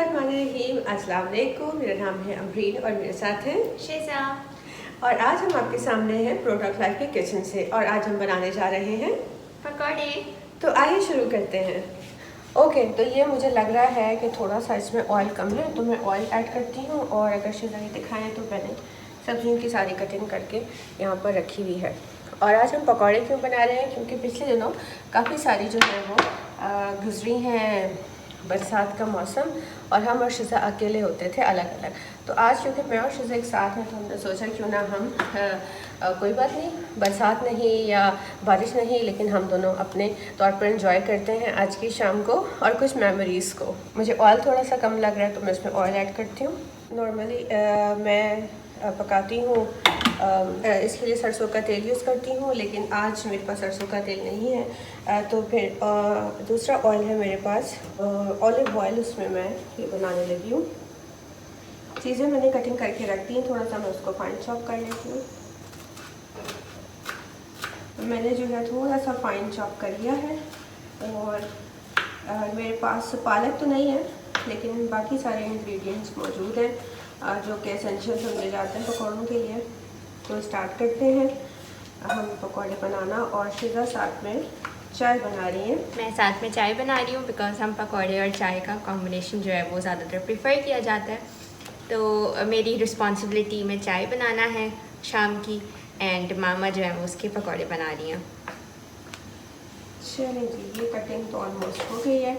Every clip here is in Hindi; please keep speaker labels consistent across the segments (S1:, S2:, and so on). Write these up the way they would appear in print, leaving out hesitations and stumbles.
S1: बिस्मिल्लाहिर्रहमानिर्रहीम। अस्सलाम वालेकुम। मेरा नाम है अमरीन और मेरे साथ हैं
S2: शेज़ा।
S1: और आज हम आपके सामने हैं प्रोडक्ट लाइफ के किचन से और आज हम बनाने जा रहे हैं
S2: पकौड़े।
S1: तो आइए शुरू करते हैं। ओके, तो ये मुझे लग रहा है कि थोड़ा सा इसमें ऑयल कम है तो मैं ऑयल ऐड करती हूँ। और अगर शेज़ा दिखाएँ तो मैंने सब्जियों की सारी कटिंग करके यहाँ पर रखी हुई है। और आज हम पकौड़े क्यों बना रहे हैं, क्योंकि पिछले दिनों काफ़ी सारी जो है वो गुजरी हैं बरसात का मौसम और हम और शिज़ा अकेले होते थे अलग अलग। तो आज क्योंकि मैं और शिज़ा एक साथ हैं तो हमने सोचा क्यों ना हम कोई बात नहीं, बरसात नहीं या बारिश नहीं, लेकिन हम दोनों अपने तौर पर एंजॉय करते हैं आज की शाम को और कुछ मेमोरीज़ को। मुझे ऑयल थोड़ा सा कम लग रहा है तो मैं इसमें ऑयल ऐड करती हूँ। नॉर्मली मैं पकाती हूँ इसके लिए सरसों का तेल यूज़ करती हूँ, लेकिन आज मेरे पास सरसों का तेल नहीं है तो फिर दूसरा ऑयल है मेरे पास, ऑलिव ऑयल। उसमें मैं ये बनाने लगी हूँ। चीज़ें मैंने कटिंग करके रख दी हैं, थोड़ा सा मैं उसको फाइन चॉप कर लेती हूँ। तो मैंने जो है थोड़ा सा फाइन चॉप कर लिया है और मेरे पास पालक तो नहीं है लेकिन बाकी सारे इंग्रेडिएंट्स मौजूद हैं जो कि एसेंशियल समझे जाते हैं पकौड़ों के लिए। तो स्टार्ट करते हैं हम पकौड़े बनाना। और शिज़ा साथ में चाय बना रही है।
S2: मैं साथ में चाय बना रही हूँ बिकॉज हम पकौड़े और चाय का कॉम्बिनेशन जो है वो ज़्यादातर प्रेफर किया जाता है। तो मेरी रिस्पॉन्सिबिलिटी में चाय बनाना है शाम की एंड मामा जो है वो उसके पकौड़े बना रही हैं।
S1: चलिए जी, ये कटिंग तो ऑलमोस्ट हो गई है।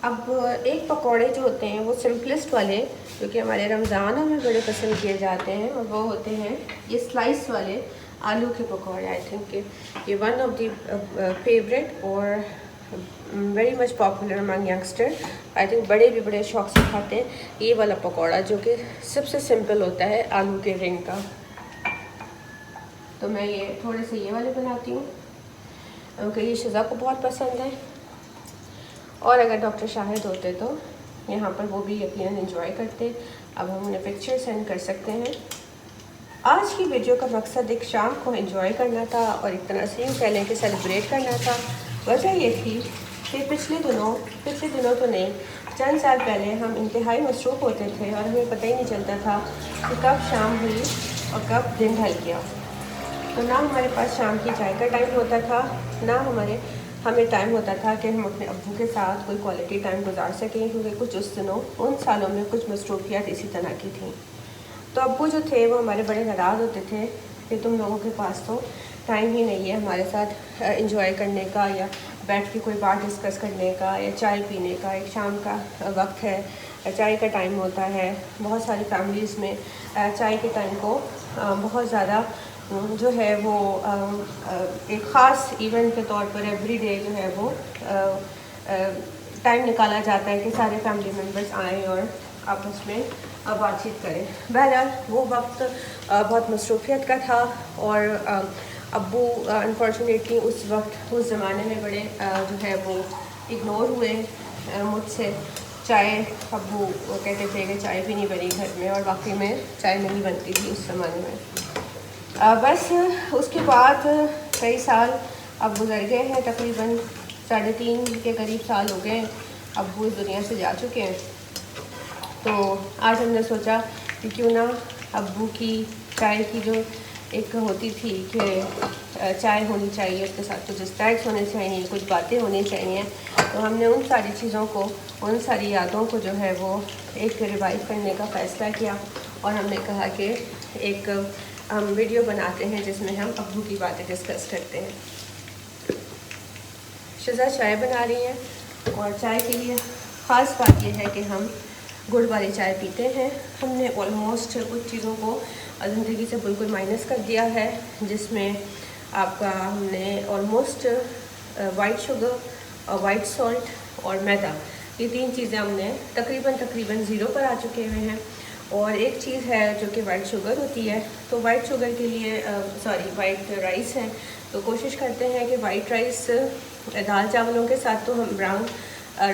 S1: अब एक पकौड़े जो होते हैं वो सिंपलेस्ट वाले जो कि हमारे रमज़ानों में बड़े पसंद किए जाते हैं और वो होते हैं ये स्लाइस वाले आलू के पकौड़े। आई थिंक ये वन ऑफ द फेवरेट और very much popular among youngster. I think बड़े भी बड़े शौक से खाते हैं ये वाला पकौड़ा जो कि सबसे सिंपल होता है आलू के रिंग का। तो मैं ये थोड़े से ये वाले बनाती हूँ क्योंकि ये शिज़ा को बहुत पसंद है और अगर डॉक्टर शाहिद होते तो यहाँ पर वो भी यकीनन एंजॉय करते। अब हम उन्हें पिक्चर सेंड कर सकते हैं। आज की वीडियो का मकसद एक शाम को एंजॉय करना था और एक तरह से यूँ कह लें कि सेलिब्रेट करना था। वजह ये थी कि पिछले दिनों तो नहीं, चंद साल पहले हम इंतहाई मसरूफ़ होते थे और हमें पता ही नहीं चलता था कि कब शाम हुई और कब दिन ढल गया। तो ना हमारे पास शाम की चाय का टाइम होता था, ना हमें टाइम होता था कि हम अपने अब्बू के साथ कोई क्वालिटी टाइम गुजार सकें, क्योंकि कुछ उस दिनों उन सालों में कुछ मसरूफियात इसी तरह की थी। तो अब्बू जो थे वो हमारे बड़े नाराज़ होते थे कि तुम लोगों के पास तो टाइम ही नहीं है हमारे साथ इंजॉय करने का या बैठ के कोई बात डिस्कस करने का या चाय पीने का। एक शाम का वक्त है, चाय का टाइम होता है। बहुत सारी फैमिलीज़ में चाय के टाइम को बहुत ज़्यादा जो है वो एक ख़ास इवेंट के तौर पर एवरी डे जो है वो टाइम निकाला जाता है कि सारे फैमिली मेम्बर्स आएँ और आपस में बातचीत करें। बहरहाल वो वक्त बहुत मसरूफियत का था और अब्बू अनफॉर्चुनेटली उस वक्त उस ज़माने में बड़े जो है वो इग्नोर हुए मुझसे। चाय अब्बू वो कहते थे कि चाय भी नहीं बनी घर में और वाकई में चाय नहीं बनती थी उस ज़माने में। बस उसके बाद कई साल अब गुजर गए हैं, तकरीबन 3.5 के करीब साल हो गए अब्बू इस दुनिया से जा चुके हैं। तो आज हमने सोचा कि क्यों ना अब्बू की चाय की जो एक होती थी कि चाय होनी चाहिए, उसके साथ कुछ स्नैक्स होने चाहिए, कुछ बातें होनी चाहिए। तो हमने उन सारी चीज़ों को, उन सारी यादों को जो है वो एक रिवाइव करने का फ़ैसला किया और हमने कहा कि एक हम वीडियो बनाते हैं जिसमें हम अब्बू की बातें डिस्कस करते हैं। शिज़ा चाय बना रही हैं और चाय के लिए ख़ास बात यह है कि हम गुड़ वाली चाय पीते हैं। हमने ऑलमोस्ट कुछ चीज़ों को ज़िंदगी से बिल्कुल माइनस कर दिया है, जिसमें आपका हमने ऑलमोस्ट वाइट शुगर और वाइट सॉल्ट और मैदा, ये 3 चीज़ें हमने तकरीबन ज़ीरो पर आ चुके हुए हैं। और एक चीज़ है जो कि वाइट शुगर होती है। तो वाइट शुगर के लिए वाइट राइस है, तो कोशिश करते हैं कि वाइट राइस दाल चावलों के साथ तो हम ब्राउन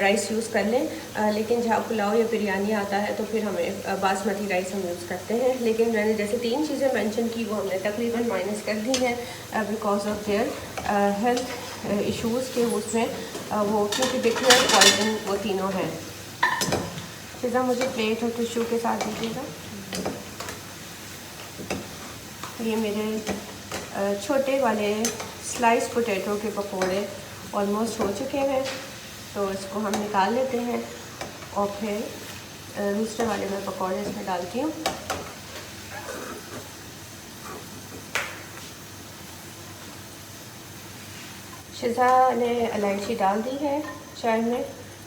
S1: राइस यूज़ कर लें, लेकिन जहाँ पुलाव या बिरयानी आता है तो फिर हमें बासमती राइस हम यूज़ करते हैं। लेकिन मैंने जैसे 3 चीज़ें मेंशन की वो हमने तकरीबन माइनस कर दी हैं because of their health issues के उसमें वो क्योंकि डिक्लेयर्ड पॉइजन वो तीनों हैं। फिजा मुझे प्लेट और टिश्यू के साथ दीजिएगा। ये मेरे छोटे वाले स्लाइस पोटैटो के पकोड़े ऑलमोस्ट हो चुके हैं, तो इसको हम निकाल लेते हैं और फिर दूसरे वाले में पकोड़े इसमें डालती हूँ। शिज़ा ने इलायची डाल दी है चाय में,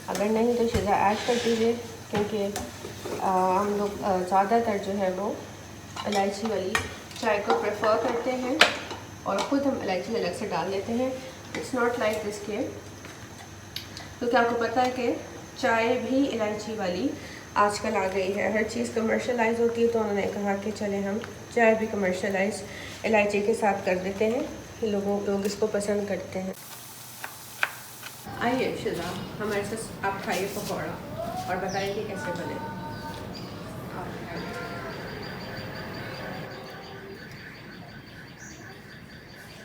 S1: अगर नहीं तो शिज़ा ऐड कर दीजिए, क्योंकि हम लोग ज़्यादातर जो है वो इलायची वाली चाय को प्रेफर करते हैं और ख़ुद हम इलायची अलग से डाल लेते हैं। इट्स नॉट लाइक दिस के, क्योंकि आपको पता है कि चाय भी इलायची वाली आजकल आ गई है, हर चीज़ कमर्शलाइज होती है, तो उन्होंने कहा कि चले हम चाय भी कमर्शलाइज इलायची के साथ कर देते हैं, लोग इसको पसंद करते हैं। आइए शिज़ा, हमारे साथ आप खाइए पकौड़ा और बताइए कि कैसे बने।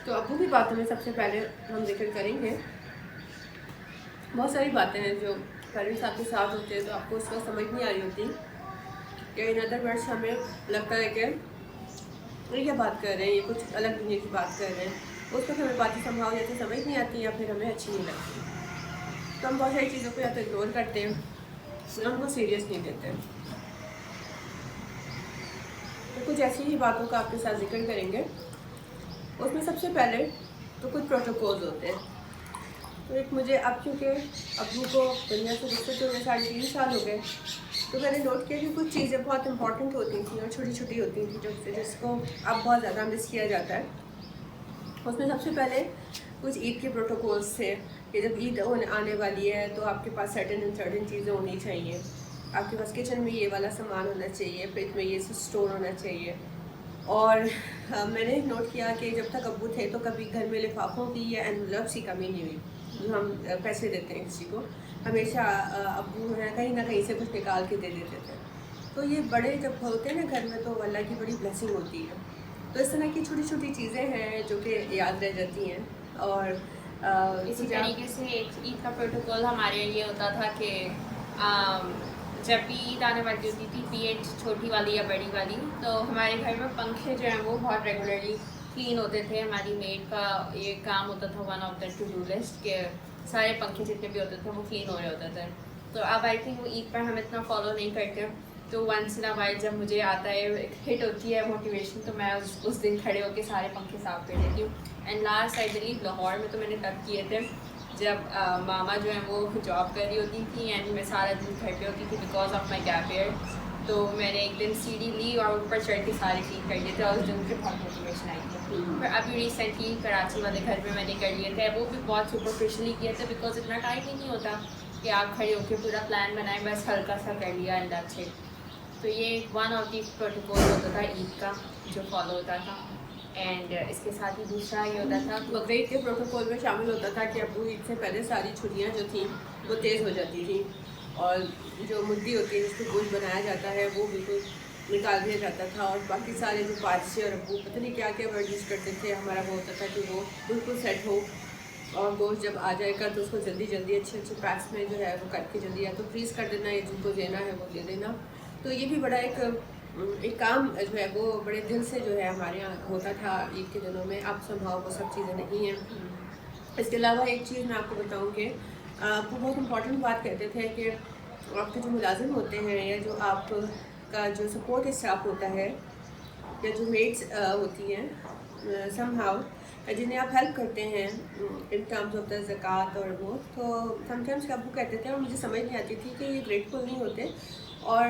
S1: तो अबू की बातों में सबसे पहले हम जिक्र करेंगे, बहुत सारी बातें हैं जो पेरेंट्स आपके साथ होते हैं तो आपको उस वक्त समझ नहीं आ रही होती कि इन अदर वर्ड्स हमें लगता है कि ये क्या बात कर रहे हैं, ये कुछ अलग दुनिया की बात कर रहे हैं, उस वक्त हमें बातें संभाव या तो समझ नहीं आती या फिर हमें अच्छी नहीं लगती, तो हम बहुत सारी चीज़ों को या तो इग्नोर करते हैं या उनको सीरियस नहीं देते। तो कुछ ऐसी ही बातों का आपके साथ जिक्र करेंगे। उसमें सबसे पहले तो कुछ प्रोटोकॉल्स होते हैं। तो एक मुझे अब चूँकि अबू को दुनिया से गुजरते हुए 3.5 साल हो गए, तो मैंने नोट किया कि कुछ चीज़ें बहुत इंपॉर्टेंट होती थी और छोटी छोटी होती थी जिसको अब बहुत ज़्यादा मिस किया जाता है। उसमें सबसे पहले कुछ ईद के प्रोटोकॉल्स थे कि जब ईद आने वाली है तो आपके पास सर्टेन चीज़ें होनी चाहिए, आपके पास किचन में ये वाला सामान होना चाहिए, फ्रिज में ये स्टोर होना चाहिए। और मैंने नोट किया कि जब तक अब्बू थे तो कभी घर में लिफाफों की या एनवलप्स की कमी नहीं हुई, जो हम पैसे देते हैं किसी को, हमेशा अब्बू है कहीं ना कहीं से कुछ निकाल के दे देते थे। तो ये बड़े जब होते हैं ना घर में तो अल्लाह की बड़ी ब्लेसिंग होती है। तो इस तरह की छोटी छोटी चीज़ें हैं जो कि याद रह जाती हैं। और
S3: इसी तरीके से एक ईद का प्रोटोकॉल हमारे लिए होता था कि जब भी ईद आने वाली होती थी, पीएच छोटी वाली या बड़ी वाली, तो हमारे घर में पंखे जो हैं वो बहुत रेगुलरली क्लीन होते थे। हमारी मेड का ये काम होता था, one of the two do list, के सारे पंखे जितने भी होते थे वो क्लीन हो रहे होते थे। तो अब आई थिंक वो ईद पर हम इतना फॉलो नहीं करते, तो वंस इन अ वाइल जब मुझे आता है, एक हिट होती है मोटिवेशन, तो मैं उस दिन खड़े होकर सारे पंखे साफ कर देती हूँ। And last I believe Lahore में तो मैंने तब किए थे जब मामा जो है वो जॉब कर रही होती थी एंड मैं सारा दिन घर पे होती थी because of my gap year. तो मैंने एक दिन सीढ़ी ली और ऊपर चढ़ के सारे क्लीन कर लिए थे और उस दिन मुझे बहुत मोटिवेशन आई थी। पर अभी रिसेंटली कराची वाले घर में मैंने कर लिए थे, वो भी बहुत सुपरफिशली किए थे बिकॉज इतना टाइम ही नहीं होता कि आप खड़े होकर पूरा प्लान बनाएं, बस हल्का सा कर लिया एंड दैट्स इट। तो ये वन ऑफ दी प्रोटोकॉल होता था ईद का जो फॉलो होता था। एंड इसके साथ ही दूसरा ये होता था,
S1: बकरीद के प्रोटोकॉल में शामिल होता था कि अबू ईद से पहले सारी छुट्टियाँ जो थी वो तेज़ हो जाती थी और जो मुद्दी होती है जिसको गोश्त बनाया जाता है वो बिल्कुल निकाल दिया जाता था। और बाकी सारे जो बादशाह और अबू पता नहीं क्या क्या वर्ड यूज़ करते थे, हमारा वो होता था कि वो बिल्कुल सेट हो और गोश्त जब आ जाएगा तो उसको जल्दी जल्दी अच्छे अच्छे पैक्स में जो है वो करके जल्दी या तो फ्रीज़ कर देना या जिनको देना है वो दे देना। तो ये भी बड़ा एक काम जो है वो बड़े दिल से जो है हमारे यहाँ होता था ईद के दिनों में। आप संभाव वो सब चीज़ें नहीं हैं। इसके अलावा एक चीज़ मैं आपको बताऊँ कि आपको बहुत इम्पॉर्टेंट बात कहते थे कि आपके जो मुलाजिम होते हैं या जो आपका जो सपोर्ट स्टाफ होता है या जो मेड्स होती हैं समहाउ जिन्हें आप हेल्प करते हैं इन टर्म्स ऑफ द ज़कात और वो, तो समटाइम्स अबू कहते थे और मुझे समझ नहीं आती थी कि ये ग्रेटफुल नहीं होते और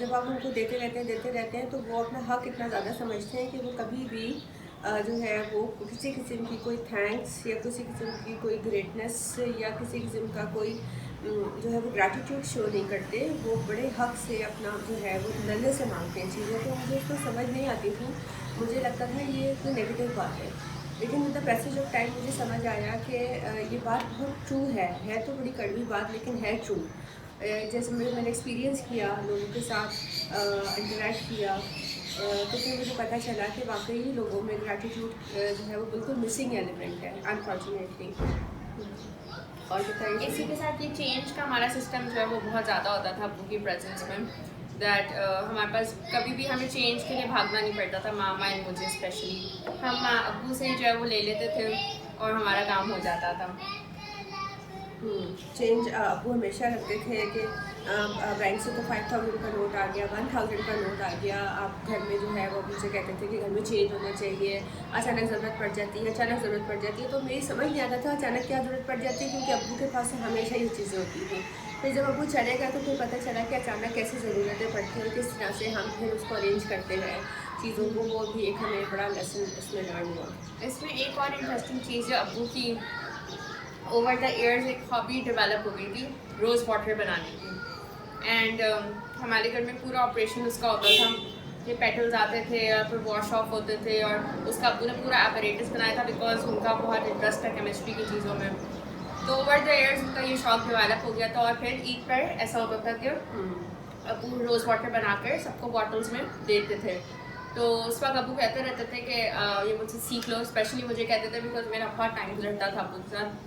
S1: जब आप उनको देते रहते हैं तो वो अपना हक़ इतना ज़्यादा समझते हैं कि वो कभी भी जो है वो किसी किस्म की कोई थैंक्स या किसी किस्म की कोई ग्रेटनेस या किसी किस्म का कोई जो है वो ग्रैटिट्यूड शो नहीं करते। वो बड़े हक़ से अपना जो है वो नल्ले से मांगते हैं चीज़ें। तो मुझे इसको समझ नहीं आती थी, मुझे लगता था ये कोई नेगेटिव बात है, लेकिन with the passage of time मुझे समझ आया कि ये बात बहुत ट्रू है तो बड़ी कड़वी बात लेकिन है ट्रू। जैसे मैंने एक्सपीरियंस किया, लोगों के साथ इंटरेक्ट किया, तो फिर मुझे पता चला कि वाकई लोगों में ग्रैटिट्यूड जो है वो बिल्कुल मिसिंग एलिमेंट है अनफॉर्चुनेटली। और बताइए
S3: इसी के साथ ये चेंज का हमारा सिस्टम जो है वो बहुत ज़्यादा होता था अब्बू की प्रेजेंस में, दैट हमारे पास कभी भी हमें चेंज के लिए भागना नहीं पड़ता था, मामा एंड मुझे स्पेशली। हम अब्बू से जो है वो ले लेते थे और हमारा काम हो जाता था।
S1: चेंज अबू हमेशा रखते थे कि बैंक से तो 5000 का नोट आ गया, 1000 का नोट आ गया, आप घर में जो है वो मुझे कहते थे कि घर में चेंज होना चाहिए, अचानक ज़रूरत पड़ जाती है, अचानक ज़रूरत पड़ जाती है। तो मेरी समझ नहीं आता था अचानक क्या ज़रूरत पड़ जाती है, क्योंकि अब्बू के पास हमेशा ये चीज़ें होती थी। फिर जब अब्बू चले गए तो फिर पता चला कि अचानक कैसी ज़रूरतें पड़ती हैं और किस तरह से हम फिर उसको अरेंज करते हैं चीज़ों को। वो भी एक हमें बड़ा लेसन इसमें लर्न हुआ।
S3: इसमें एक और इंटरेस्टिंग चीज़ जो अब्बू की ओवर द ईयर्स एक हॉबी डेवलप हो गई थी रोज़ वाटर बनाने की। एंड हमारे घर में पूरा ऑपरेशन उसका होता था, ये पेटल्स आते थे और फिर वॉश ऑफ होते थे, और उसका अब्बू ने पूरा एपरेटस बनाया था बिकॉज उनका बहुत इंटरेस्ट था केमिस्ट्री की चीज़ों में। तो ओवर द ईयर्स उनका ये शौक डेवलप हो गया था। और फिर ईद पर ऐसा होता था कि अब्बू रोज़ वाटर बनाकर सबको बॉटल्स में देते थे। तो उस वक्त अब्बू कहते रहते थे कि ये मुझसे सीख लो, स्पेशली मुझे कहते थे बिकॉज मेरा बहुत टाइम गुजरता था अब्बू के साथ।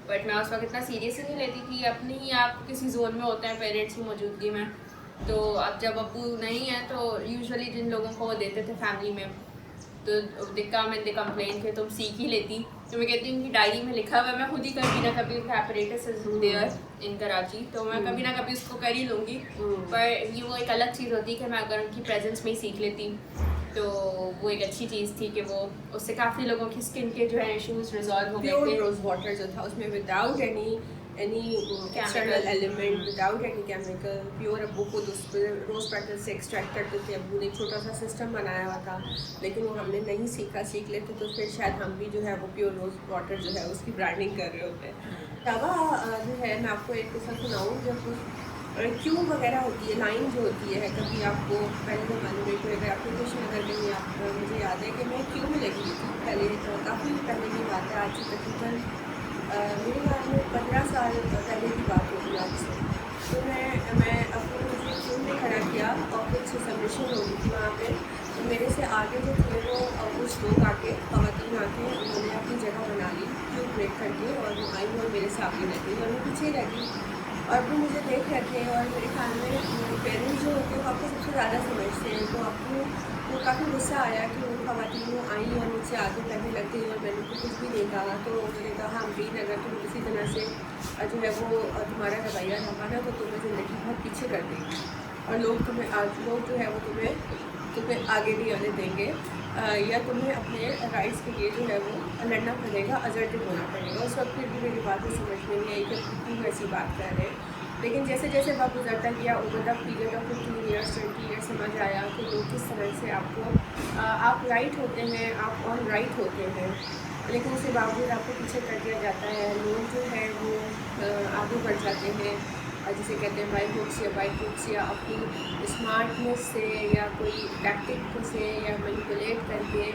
S3: बट मैं उस वक्त इतना सीरियसली नहीं लेती थी, अपनी ही आप किसी जोन में होते हैं पेरेंट्स की मौजूदगी में। तो अब जब अब्बू नहीं है तो यूजुअली जिन लोगों को वो देते थे फैमिली में, तो दिक्का मैंने कंप्लेन थे तुम सीख ही लेती। तो मैं कहती हूँ उनकी डायरी में लिखा हुआ है, मैं खुद ही कभी ना कभी उनका apparatus is there in Karachi, तो मैं कभी ना कभी उसको कर ही लूँगी। पर ये वो एक अलग चीज़ होती कि मैं अगर उनकी प्रेजेंस में ही सीख लेती तो वो एक अच्छी चीज़ थी कि वो उससे काफ़ी लोगों की स्किन के जो है इश्यूज रिजॉल्व हो गए थे।
S1: रोज वाटर जो था उसमें without any external element, without any chemical, pure अब्बू खुद उस पर रोज़ पेटल से एक्सट्रैक्ट करते थे। अब्बू ने एक छोटा सा सिस्टम बनाया हुआ था, लेकिन वो हमने नहीं सीखा। सीख लेते तो फिर शायद हम भी जो है वो प्योर रोज़ वाटर जो है उसकी ब्रांडिंग कर रहे होते। तवा जो है मैं आपको एक किस्सा सुनाऊँ, जब क्यों वगैरह होती है, लाइन जो होती है, कभी आपको पहले ज़माने में कोई अगर एप्लीकेशन अगर कहीं आप, मुझे याद है कि मैं क्यों में लगी थी पहले, तो काफ़ी पहले की बात है, आज से तकरीबन मेरे ख्याल में 15 साल पहले की बात होगी आपसे। तो मैं अपने मुझे क्यों में खड़ा किया और कुछ सबमिशन हो रही थी वहाँ पे। तो मेरे से आगे जो थे वो कुछ लोग आके, ख़वातीन आके, उन्होंने अपनी जगह बना ली क्यों ब्रेक करके, और वो आई और मेरे सामने लगी और मैं पीछे लगी और वो मुझे देख रहे थे। और मेरे ख्याल में पेरेंट्स जो होते हैं वो आपको सबसे ज़्यादा समझते हैं, तो आपको वो काफ़ी गुस्सा आया कि वो ख़वातीन आई और मुझसे आगे करने लग गई और मैंने तो कुछ भी नहीं कहा। तो मैंने कहा अम्रीन, अगर तुम किसी तरह से जो है वो तुम्हारा रवैया रहा ना तो तुम्हें ज़िंदगी बहुत पीछे कर देगी और लोग जो है वो तुम्हें आगे नहीं आने देंगे, या तुम्हें अपने राइट्स के लिए जो है वो लड़ना पड़ेगा, असर्टिव होना पड़ेगा। उस वक्त फिर भी मेरी बात में समझ में नहीं आई कि क्यों ऐसी बात कर रहे हैं। लेकिन जैसे जैसे वक्त गुजरता गया, over the period of 15 years 20 years समझ आया कि लोग किस तरह से आपको आप राइट होते हैं, आप ऑन राइट होते हैं, लेकिन उसके बावजूद आपको पीछे कर दिया जाता है। लोग जो है वो आगे बढ़ जाते हैं, जिसे कहते हैं बाई हुक्स या अपनी स्मार्टनेस से या कोई टैक्टिक से या मैनिपुलेट करके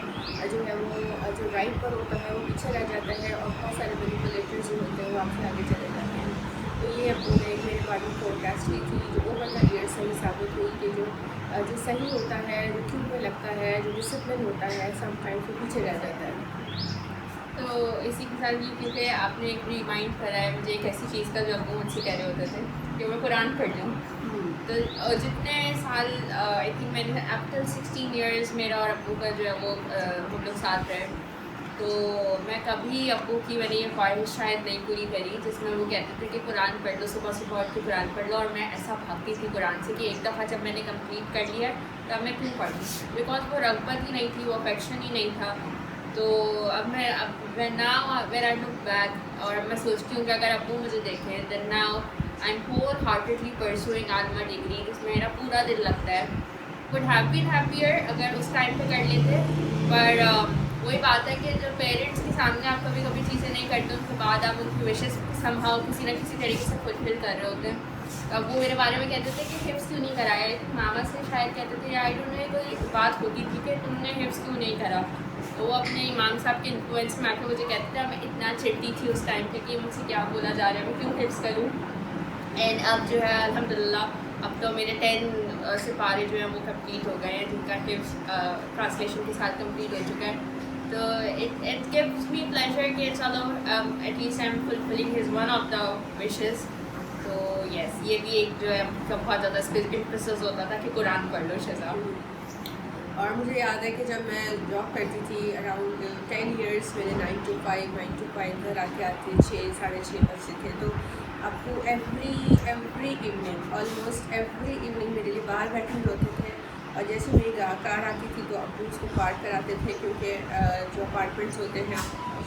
S1: जो है वो जो राइट पर होता है वो पीछे रह जाता है, और बहुत सारे मैनिपुलेटर्स जो होते हैं वो आपसे आगे चले जाते हैं। तो ये अपने मेरे बारे में फोरकास्ट हुई थी, जो ओवर द ईयर सही साबित हुई कि जो सही होता है, जो क्यों में लगता है, जो डिसिप्लिन होता है, समटाइम्स वो पीछे रह जाता है।
S3: तो इसी के साथ ये क्योंकि आपने एक रिमाइंड कराया मुझे एक ऐसी चीज़ का जो अब्बू मुझसे कह रहे होते थे कि मैं कुरान पढ़ लूँ। तो जितने साल आई थिंक मैंने अप टिल 16 ईयर्स मेरा और अब्बू का जो है वो हम लोग साथ रहे, तो मैं कभी अब्बू की मैंने ये ख्वाहिश शायद नहीं पूरी करी जिसमें वो कहते थे कि कुरान पढ़ लो, सुबह सुबह उठ के कुरान पढ़ लो। और मैं ऐसा भागती थी कुरान से कि एक दफ़ा जब मैंने कंप्लीट कर लिया तब मैं क्यों पढ़ूँ, बिकॉज वो रग़बत ही नहीं थी, वो अफेक्शन ही नहीं था। तो अब मैं now when I look back और मैं सोचती हूँ कि अगर अब्बू मुझे देखें then now I am wholeheartedly pursuing alma degree, जिसमें मेरा पूरा दिल लगता है। वुड हैव बीन हैप्पियर अगर उस टाइम पे कर लेते, पर वही बात है कि जब पेरेंट्स के सामने आप कभी कभी चीज़ें नहीं करते उसके बाद आप उनकी विशेस समहाउ किसी न किसी तरीके से फुलफिल कर रहे होते हैं। अब वो मेरे बारे में कहते थे कि हिफ्स क्यों नहीं कराया, लेकिन मामा से शायद कहते थे आई डोंट नो कोई बात होती थी कि तुमने हिफ्स क्यों नहीं करा। तो वो अपने इमाम साहब के इन्फ्लुएंस में आके मुझे कहते थे, मैं इतना चिढ़ती थी उस टाइम पे कि मुझसे क्या बोला जा रहा है, मैं क्यों हिफ्स करूँ। एंड अब जो है अल्हम्दुलिल्लाह अब तो मेरे 10 सिपारे जो हैं वो कंप्लीट हो गए हैं, जिनका हिफ्स ट्रांसलेशन के साथ कंप्लीट हो चुका है। तो it gives me pleasure कि चलो at least I'm fulfilling his one of the wishes. तो yes, ये भी एक जो है का बहुत ज़्यादा इंटरेस्ट होता था कि कुरान पढ़ लो शहज़ाद।
S1: और मुझे याद है कि जब मैं जॉब करती थी अराउंड 10 इयर्स, मेरे 9 to 5 घर आके आते 6 साढ़े 6 बजते थे। तो आपको every evening, almost every evening मेरे लिए बाहर बैठे होते थे। और जैसे मेरी कार आती थी तो अब्बू उसको पार्क कराते थे, क्योंकि जो अपार्टमेंट्स होते हैं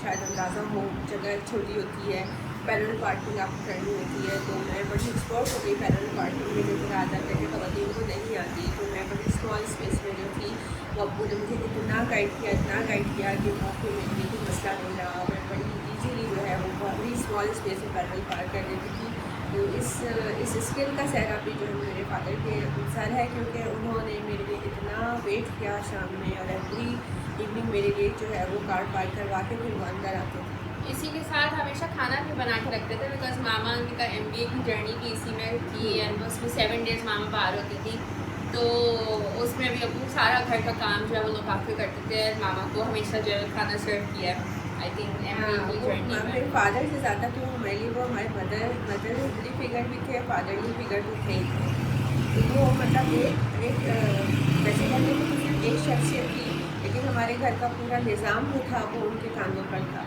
S1: शायद अंदाज़ा हो, जगह छोटी होती है, पैरेलल पार्किंग आपको करनी होती है। तो मैं बड़ी एक्सपर्ट हो गई पैरेलल पार्किंग में, जो आ जाते थे ख़वातीन को नहीं आती। तो मैं बड़ी स्मॉल स्पेस में जो थी, वो अब्बू ने मुझे इतना गाइड किया कि मौके में कोई मसला नहीं रहा। मैं बड़ी ईजीली जो है वो बड़ी स्मॉल स्पेस में पैरेलल पार्क कर देती थी। तो इस स्किल का सहरा भी जो है मेरे फादर के सर है, क्योंकि उन्होंने मेरे लिए इतना वेट किया शाम में, और एवरी इवनिंग मेरे लिए जो है वो कार पार्क करवा के फिर वो अंदर आते थे।
S3: इसी के साथ हमेशा खाना भी बना के रखते थे, बिकॉज मामा का MBA की जर्नी भी इसी में थी, एंड उसमें 7 डेज़ मामा बाहर होती थी। तो उसमें भी अब सारा घर का काम जो है वो लोग काफ़ी करते थे। मामा को हमेशा जो है खाना सर्व किया है, आई थिंक MBA की जर्नी में।
S1: मेरे फादर से ज़्यादा तो मेरे लिए वो हमारे मदरली फिगर भी थे, फादरली फिगर भी थे। तो वो मतलब एक वैसे कहते हैं कि सिर्फ एक शख्सियत थी, लेकिन हमारे घर का पूरा निज़ाम जो था वो उनके कांधों पर था।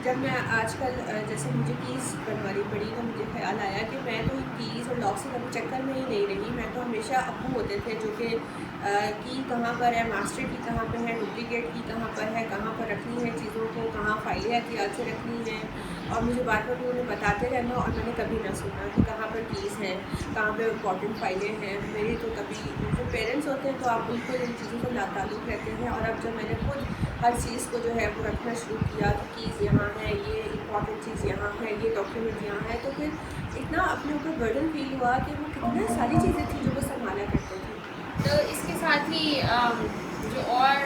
S1: जब मैं आजकल जैसे मुझे कीज़ बनवानी पड़ी, तो मुझे ख्याल आया कि मैं तो कीज़ और लॉक से कभी चक्कर में ही नहीं रही। मैं तो हमेशा अब्बू होते थे जो कि की कहाँ पर है, मास्टर की कहाँ पर है, डुप्लीकेट की कहाँ पर है, कहाँ पर रखनी है चीज़ों को, कहाँ फाइलें एहतियात से रखनी है। और मुझे बार बार उन्हें बताते रहना, और मैंने कभी ना सुना कि कहाँ पर कीज़ हैं, कहाँ पर इम्पॉर्टेंट फाइलें हैं। मेरी तो कभी, जो पेरेंट्स होते हैं तो आप बिल्कुल इन चीज़ों से लाताल्लुक़ रहते हैं। और अब जब मैंने खुद हर चीज़ को जो है वो रखना शुरू किया, तो कीज़ यहाँ है, ये इम्पॉर्टेंट चीज़ यहाँ है, ये डॉक्यूमेंट यहाँ है, तो फिर इतना अपने ऊपर बर्डन फील हुआ कि वो कितनी सारी चीज़ें थी जो वो संभाला करते थे।
S3: तो इसके साथ ही जो और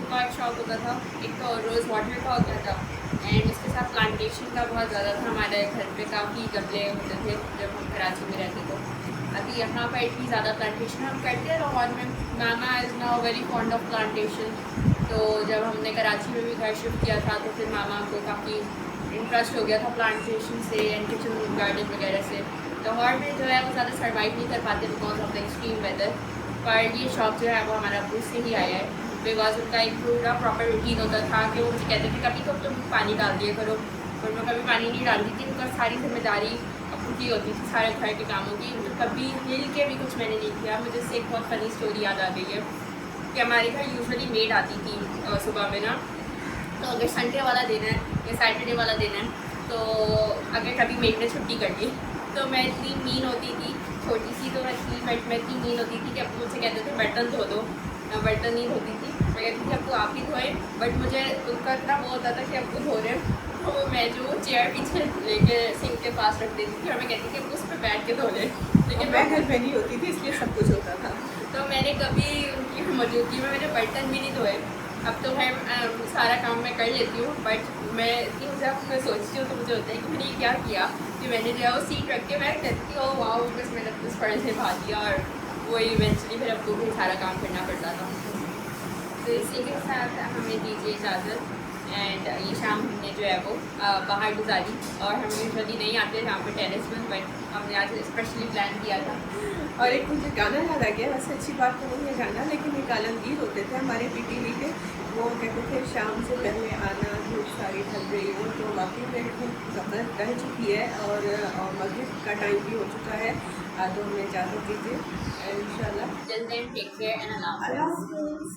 S3: का शौक होता था, एक तो रोज़ वाटर का होता था, एंड इसके साथ प्लांटेशन का बहुत ज़्यादा था। हमारे घर पे काफ़ी गमले होते थे जब हम कराची में रहते थे। अभी यहाँ पर इतनी ज़्यादा प्लांटेशन हम करते हैं लाहौर में। Mama is now very fond of plantation. तो जब हमने कराची में भी घर शिफ्ट किया था, तो फिर मामा को काफ़ी इंटरेस्ट हो गया था प्लांटेशन से एंड किचन गार्डन वगैरह से। लाहौर में जो है वो ज़्यादा सर्वाइव नहीं कर पाते because of the extreme weather, पर ये शौक जो है वो हमारा अब्बू से ही आया है। बिकॉज उनका एक पूरा प्रॉपर रूटीन होता था कि वो मुझे कहते थे कभी तो तुम पानी डाल दिया करो, पर मैं कभी पानी नहीं डालती थी, उनका सारी जिम्मेदारी अब्बू की होती थी सारे घर के कामों की। तो कभी हिल के भी कुछ मैंने नहीं किया। मुझे इससे एक बहुत फ़नी स्टोरी याद आ गई है कि हमारे घर यूजुअली मेड आती थी सुबह में ना। तो अगर संडे वाला दिन है या सैटरडे वाला दिन है, तो अगर कभी मेड ने छुट्टी कर दी, तो मैं इतनी मीन होती थी, छोटी सी तो मैं थी, बट मैं इतनी मीन होती थी कि अब्बू मुझसे कहते थे बर्तन धो दो। मैं बर्तन नहीं धोती थी, मैं कहती थी अब्बू आप ही धोए। बट मुझे उनका इतना वो होता था कि अब्बू धो रहे हैं, तो मैं जो चेयर पीछे लेके सिंक के पास रख देती थी और मैं कहती थी अब्बू उस पर बैठ के धो ले। लेकिन
S1: मैं घर में नहीं होती थी, इसलिए सब कुछ होता था।
S3: तो मैंने कभी उनकी मौजूदगी में मेरे बर्तन भी नहीं धोए। अब तो मैं सारा काम मैं कर लेती हूँ, बट मैं इतनी मैं सोचती हूँ तो मुझे होता है कि मैंने क्या किया कि मैंने जो है वो सीट रख के मैं कहती हूँ वाह बस मैंने अपने फर्ज निभा दिया, और वो इवेंचुअली फिर आपको भी सारा काम करना पड़ता था। तो इसी के साथ हमें दीजिए इजाज़त, एंड ये शाम हमने जो है वो बाहर गुजारी। और हम यूजुअली नहीं आते यहाँ पे टेरेस में, बट हमने आज स्पेशली प्लान किया था।
S1: और एक मुझे गाना याद आ गया, वैसे अच्छी बात तो नहीं है गाना, लेकिन एक आलमगीर होते थे हमारे PTV के, वो कहते थे शाम से पहले आना धूप सारी ढल रही हो। तो वाकई में धूप ढल चुकी है और मगरिब का टाइम भी हो चुका है। तो हमें इजाज़त दीजिए इंशाल्लाह।
S3: Till then, take care and Allah Hafiz.